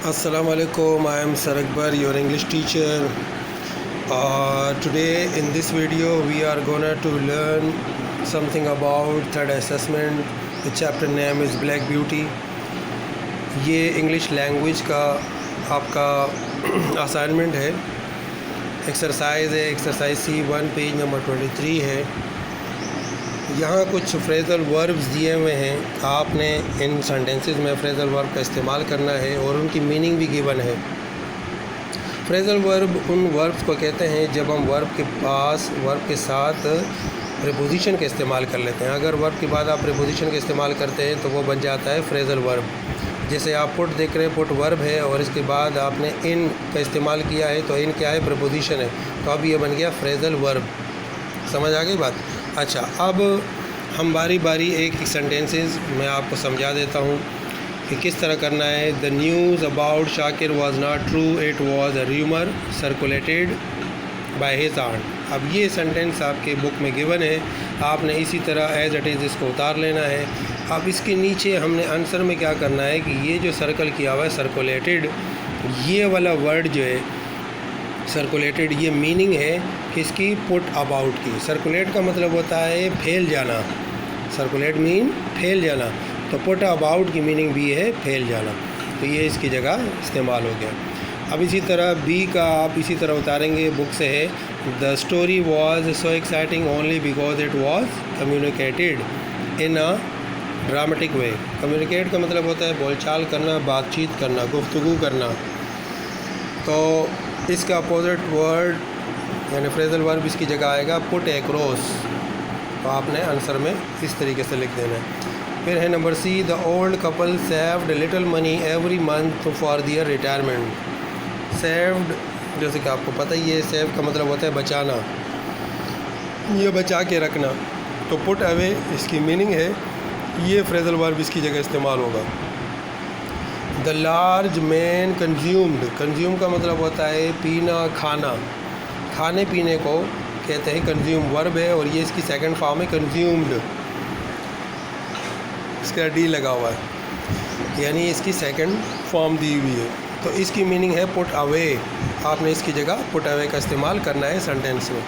Assalamu alaikum, I am Sir Akbar, your English teacher. Today in this video we are gonna to learn something about third assessment. The chapter name is Black Beauty. ये English language का आपका assignment है, exercise है, exercise C1 page number 23 है। यहाँ कुछ phrasal verbs दिए हुए हैं, आपने इन सेंटेंसेस में फ्रेजल वर्ब का इस्तेमाल करना है और उनकी मीनिंग भी गिवन है। फ्रेजल वर्ब उन वर्ब्स को कहते हैं जब हम वर्ब के पास वर्ब के साथ प्रीपोजिशन का इस्तेमाल कर लेते हैं। अगर वर्ब के बाद आप प्रीपोजिशन का इस्तेमाल करते हैं तो वो बन जाता है फ्रेजल वर्ब। जैसे आप पुट देख रहे हैं, पुट वर्ब है और इसके बाद आपने इन का इस्तेमाल किया है तो इन क्या है, प्रीपोजिशन है, तो अब ये बन गया फ्रेजल वर्ब। समझ आ गई बात? अच्छा, अब हम बारी बारी एक सेंटेंसेस मैं आपको समझा देता हूँ कि किस तरह करना है। The news about Shakir was not true, it was a rumour circulated by his aunt. अब ये सेंटेंस आपके बुक में गिवन है, आपने इसी तरह एज इट इज़ इसको उतार लेना है। अब इसके नीचे हमने आंसर में क्या करना है कि ये जो सर्कल किया हुआ है सर्कुलेटेड, ये वाला वर्ड जो है सर्कुलेटेड, ये मीनिंग है किसकी, पुट अबाउट की। सर्कुलेट का मतलब होता है फैल जाना, सर्कुलेट मीन फैल जाना, तो पुट अबाउट की मीनिंग भी है फैल जाना, तो ये इसकी जगह इस्तेमाल हो गया। अब इसी तरह बी का आप इसी तरह उतारेंगे, बुक से है the story was so exciting only because it was communicated in a dramatic way. Communicate का मतलब होता है बोलचाल करना, बातचीत करना, गुफ्तगू करना। तो इसका अपोजिट वर्ड यानी फ्रेजल वर्ब इसकी जगह आएगा पुट एक्रॉस, तो आपने आंसर में इस तरीके से लिख देना है। फिर है number C, the old couple saved little money every month for their retirement. Saved जैसे कि आपको पता ही है, सेव का मतलब होता है बचाना, ये बचा के रखना, तो पुट अवे इसकी मीनिंग है, ये फ्रेजल वर्ब इसकी जगह इस्तेमाल होगा। The large man consumed, consume का मतलब होता है पीना, खाना, खाने पीने को कहते हैं कंज्यूम, वर्ब है और ये इसकी सेकंड फॉर्म है कंज्यूम्ड, इसका डी लगा हुआ है, यानी इसकी सेकंड फॉर्म दी हुई है, तो इसकी मीनिंग है पुट अवे। आपने इसकी जगह पुट अवे का इस्तेमाल करना है सेंटेंस में।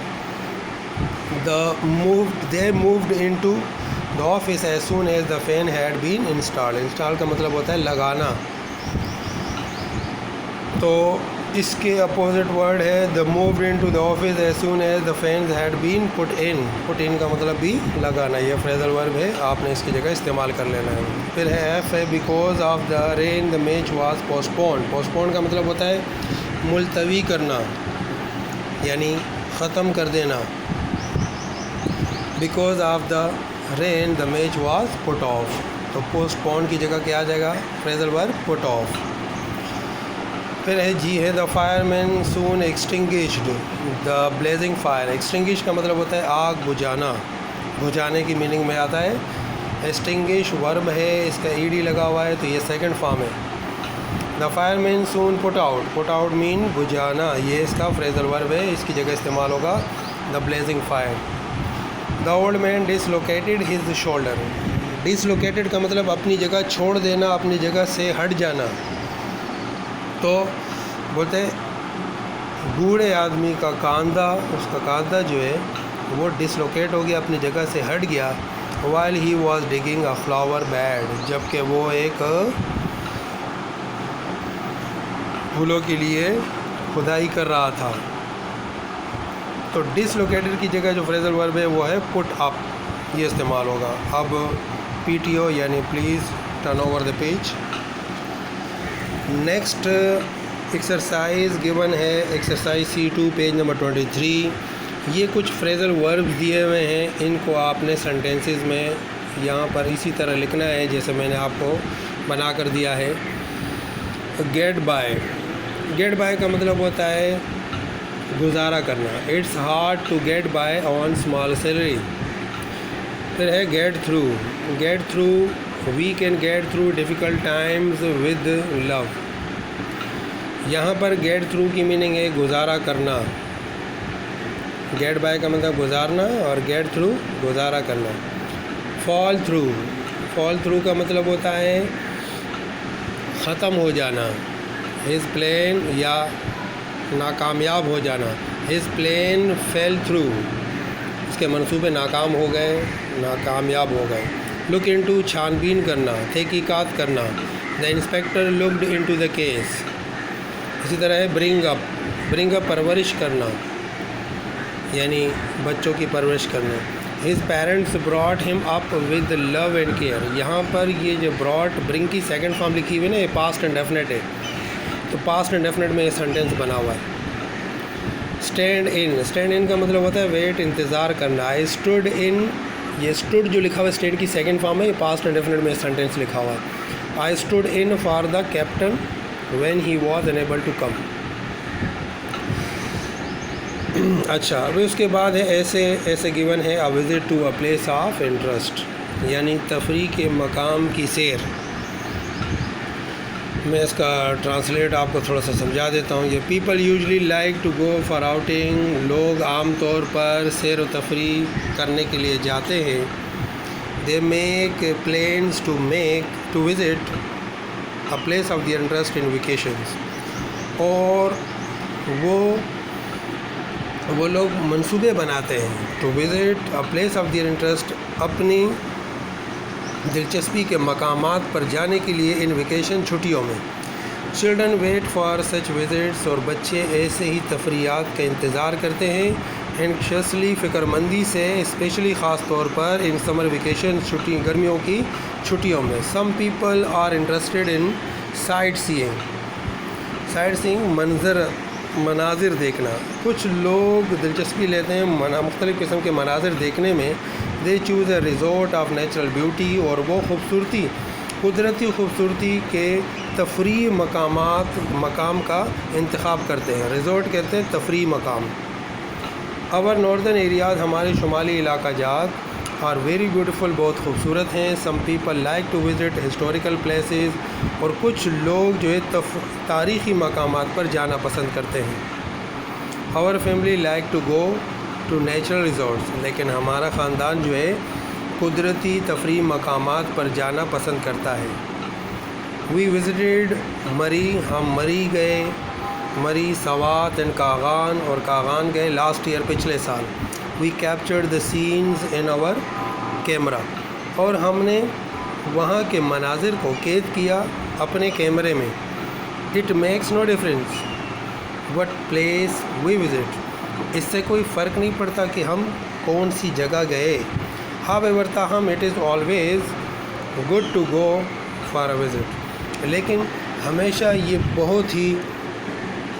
They moved into the office as soon as the fan had been installed. Install का मतलब होता है लगाना, तो इसके अपोजिट वर्ड है the moved into the office as soon as the fans had been put in. Put in का मतलब भी लगाना, ये फ्रेजल वर्ब है, आपने इसकी जगह इस्तेमाल कर लेना है। फिर है एफ है because of the rain the match was postponed. Postponed का मतलब होता है मुलतवी करना, यानी ख़त्म कर देना। Because of the rain the match was put off, तो पोस्टपोन्ड की जगह क्या आ जाएगा, फ्रेजल वर्ब पुट ऑफ। फिर है जी है the fireman soon extinguished the blazing fire. Extinguish का मतलब होता है आग बुझाना, बुझाने की मीनिंग में आता है। एक्सटिंग्विश वर्ब है, इसका ईडी लगा हुआ है, तो ये सेकंड फॉर्म है। The fireman soon put out, put out mean बुझाना, ये इसका फ्रेजल वर्ब है, इसकी जगह इस्तेमाल होगा the blazing fire. The old man dislocated his shoulder. Dislocated का मतलब अपनी जगह छोड़ देना, अपनी जगह से हट जाना, तो बोलते हैं बूढ़े आदमी का कांधा, उसका कांधा जो है वो डिसलोकेट हो गया, अपनी जगह से हट गया। While he was digging a flower bed, जबकि वो एक फूलों के लिए खुदाई कर रहा था। तो डिसलोकेटेड की जगह जो फ्रेजल वर्ब है वो है पुट अप, ये इस्तेमाल होगा। अब PTO यानी please turn over the page. Next exercise given है एक्सरसाइज C2 पेज नंबर 23। ये कुछ फ्रेजल वर्ब्स दिए हुए हैं, इनको आपने सेंटेंसेस में यहाँ पर इसी तरह लिखना है जैसे मैंने आपको बना कर दिया है। गेट बाय, गेट बाय का मतलब होता है गुजारा करना। It's hard to get by on small salary. फिर है get through, get through we can get through difficult times with love. यहाँ पर गेट थ्रू की मीनिंग है गुजारा करना। गेट बाय का मतलब गुजारना और गेट थ्रू गुजारा करना। फॉल थ्रू, फॉल थ्रू का मतलब होता है ख़त्म हो जाना, his plane یا ناکامیاب ہو جانا. his plane fell through, اس کے منصوبے ناکام ہو گئے, ناکامیاب ہو گئے. look into چھان بین کرنا, تحقیقات کرنا. the inspector looked into the case. اسی طرح ہے bring up پرورش کرنا, یعنی بچوں کی پرورش کرنا. his parents brought him up with love and care. یہاں پر یہ جو bring کی سیکنڈ فارم لکھی ہوئی نا, یہ پاسٹ انڈیفینٹ ہے, تو پاسٹ انڈیفینٹ میں یہ سینٹینس بنا ہوا ہے. اسٹینڈ ان کا مطلب ہوتا ہے ویٹ, انتظار کرنا. آئی اسٹوڈ ان, یہ اسٹوڈ جو لکھا ہوا ہے اسٹینڈ کی سیکنڈ فارم ہے, یہ پاسٹ انڈیفینٹ میں سینٹینس لکھا ہوا ہے. I stood in for the captain when he was unable to come. اچھا, ابھی اس کے بعد ہے ایسے گیون ہے a visit to a place of interest, یعنی تفریح کے مقام کی سیر. میں اس کا ٹرانسلیٹ آپ کو تھوڑا سا سمجھا دیتا ہوں. یہ people usually like to go for outing, لوگ عام طور پر سیر و تفریح کرنے کے لیے جاتے ہیں. They make plans to visit a place of their interest in vacations. اور وہ لوگ منصوبے بناتے ہیں to visit a place of their interest, اپنی دلچسپی کے مقامات پر جانے کے لیے ان ویکیشن چھٹیوں میں. Children wait for such visits, اور بچے ایسے ہی تفریحات کا انتظار کرتے ہیں اینکشسلی, فکر مندی سے, اسپیشلی خاص طور پر ان سمر ویکیشن گرمیوں کی چھٹیوں میں. Some people are interested in sightseeing, مناظر دیکھنا. کچھ لوگ دلچسپی لیتے ہیں مختلف قسم کے مناظر دیکھنے میں. دے choose a resort of natural beauty, اور وہ قدرتی خوبصورتی کے تفریح مقام کا انتخاب کرتے ہیں. ریزورٹ کہتے ہیں تفریح مقام. اور ناردرن ایریاز, ہمارے شمالی علاقہ جات, آر ویری بیوٹیفل, بہت خوبصورت ہیں. Some people like to visit historical places, اور کچھ لوگ جو ہے تاریخی مقامات پر جانا پسند کرتے ہیں. اور family like to go to natural resorts, لیکن ہمارا خاندان جو ہے قدرتی تفریح مقامات پر جانا پسند کرتا ہے. وی وزٹڈ مری, ہم مری گئے, مری, سوات اینڈ کاغان, اور کاغان گئے لاسٹ ایئر, پچھلے سال. وی کیپچرڈ دا سینز ان آور کیمرہ, اور ہم نے وہاں کے مناظر کو قید کیا اپنے کیمرے میں. It makes no difference what place we visit, اس سے کوئی فرق نہیں پڑتا کہ ہم کون سی جگہ گئے. ہاؤ ایور, تاہم it is always good to go for a visit, لیکن ہمیشہ یہ بہت ہی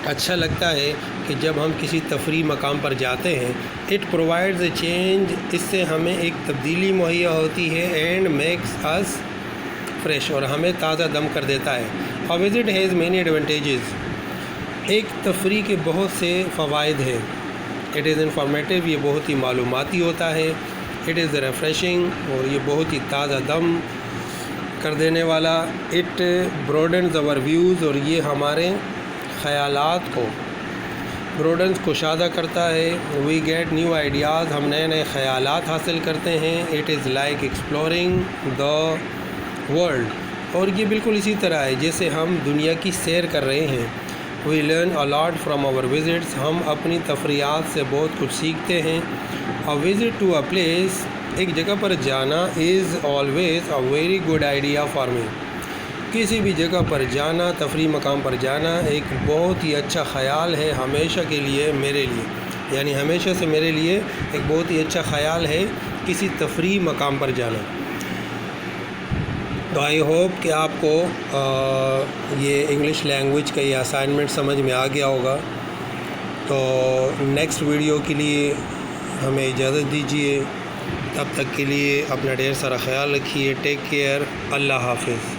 اچھا لگتا ہے کہ جب ہم کسی تفریح مقام پر جاتے ہیں. اٹ پرووائڈز اے چینج, اس سے ہمیں ایک تبدیلی مہیا ہوتی ہے. اینڈ میکس اس فریش, اور ہمیں تازہ دم کر دیتا ہے. A visit has many advantages, ایک تفریح کے بہت سے فوائد ہیں. اٹ از انفارمیٹیو, یہ بہت ہی معلوماتی ہوتا ہے. اٹ از ریفریشنگ, اور یہ بہت ہی تازہ دم کر دینے والا. اٹ براڈنز آور ویوز, اور یہ ہمارے خیالات کو کشادہ کرتا ہے. وی گیٹ نیو آئیڈیاز, ہم نئے خیالات حاصل کرتے ہیں. It is like exploring the world, اور یہ بالکل اسی طرح ہے جیسے ہم دنیا کی سیر کر رہے ہیں. We learn a lot from our visits, ہم اپنی تفریحات سے بہت کچھ سیکھتے ہیں. A visit to a place, ایک جگہ پر جانا, is always a very good idea for me, کسی بھی جگہ پر جانا, تفریح مقام پر جانا ایک بہت ہی اچھا خیال ہے ہمیشہ کے لیے, میرے لیے, یعنی ہمیشہ سے میرے لیے ایک بہت ہی اچھا خیال ہے کسی تفریح مقام پر جانا. تو آئی ہوپ کہ آپ کو یہ انگلش لینگویج کا یہ اسائنمنٹ سمجھ میں آ گیا ہوگا. تو نیکسٹ ویڈیو کے لیے ہمیں اجازت دیجیے. تب تک کے لیے اپنا ڈھیر سارا خیال رکھیے. Take care. اللہ حافظ.